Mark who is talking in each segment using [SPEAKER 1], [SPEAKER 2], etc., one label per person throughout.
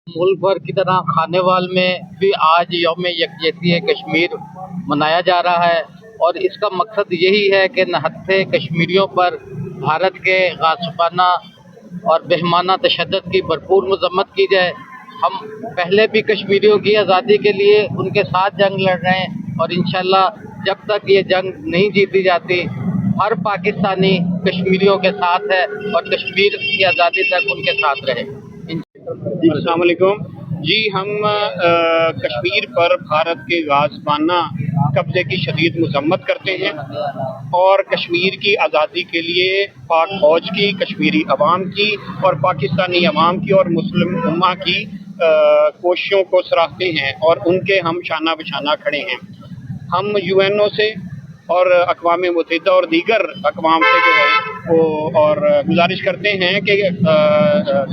[SPEAKER 1] मुल्क भर की तरह खानेवाल में भी आज यौम यकजहती कश्मीर मनाया जा रहा है और इसका मकसद यही है कि नहत्थे कश्मीरियों पर भारत के गासिबाना और बेहमाना तशद्दुद की भरपूर मजम्मत की जाए। हम पहले भी कश्मीरियों की आज़ादी के लिए उनके साथ जंग लड़ रहे हैं और इंशाल्लाह जब तक ये जंग नहीं जीती जाती हर पाकिस्तानी कश्मीरियों के साथ है और कश्मीर की आज़ादी तक उनके साथ रहे।
[SPEAKER 2] जी अस्सलाम वालेकुम जी। हम कश्मीर पर भारत के गाज़बाना कब्ज़े की शदीद मज़म्मत करते हैं और कश्मीर की आज़ादी के लिए पाक फ़ौज की, कश्मीरी अवाम की और पाकिस्तानी अवाम की और मुस्लिम उम्मा की कोशिशों को सराहते हैं और उनके हम शाना बशाना खड़े हैं। हम UNO से और अक़वाम मुत्तहिदा और दीगर अक़वाम से जो है वो और गुजारिश करते हैं कि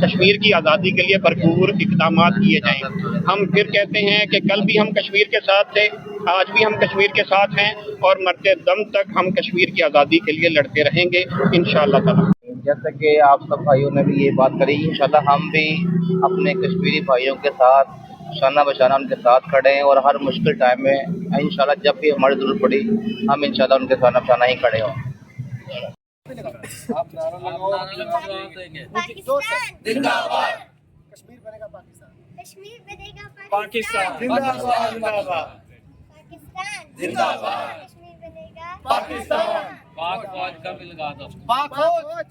[SPEAKER 2] कश्मीर की आज़ादी के लिए भरपूर इक़दाम किए जाएँ। हम फिर कहते हैं कि कल भी हम कश्मीर के साथ थे, आज भी हम कश्मीर के साथ हैं और मरते दम तक हम कश्मीर की आज़ादी के लिए लड़ते रहेंगे इंशाअल्लाह ताला।
[SPEAKER 1] जैसे कि आप सब भाइयों ने भी ये बात करी, इंशाल्लाह हम भी अपने कश्मीरी भाइयों के साथ शाना बशाना उनके साथ खड़े हैं और हर मुश्किल टाइम में इंशाल्लाह जब भी हमारी ज़रूरत पड़ी हम इंशाल्लाह उनके शाना बशाना ही खड़े हों।
[SPEAKER 3] पाकिस्तान जिंदाबाद, कश्मीर बनेगा पाकिस्तान, कश्मीर बनेगा पाकिस्तान जिंदाबाद, पाकिस्तान जिंदाबाद, कश्मीर बनेगा पाकिस्तान, पाक फौज का मिलगा दो, पाक फौज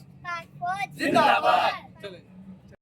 [SPEAKER 3] जिंदाबाद।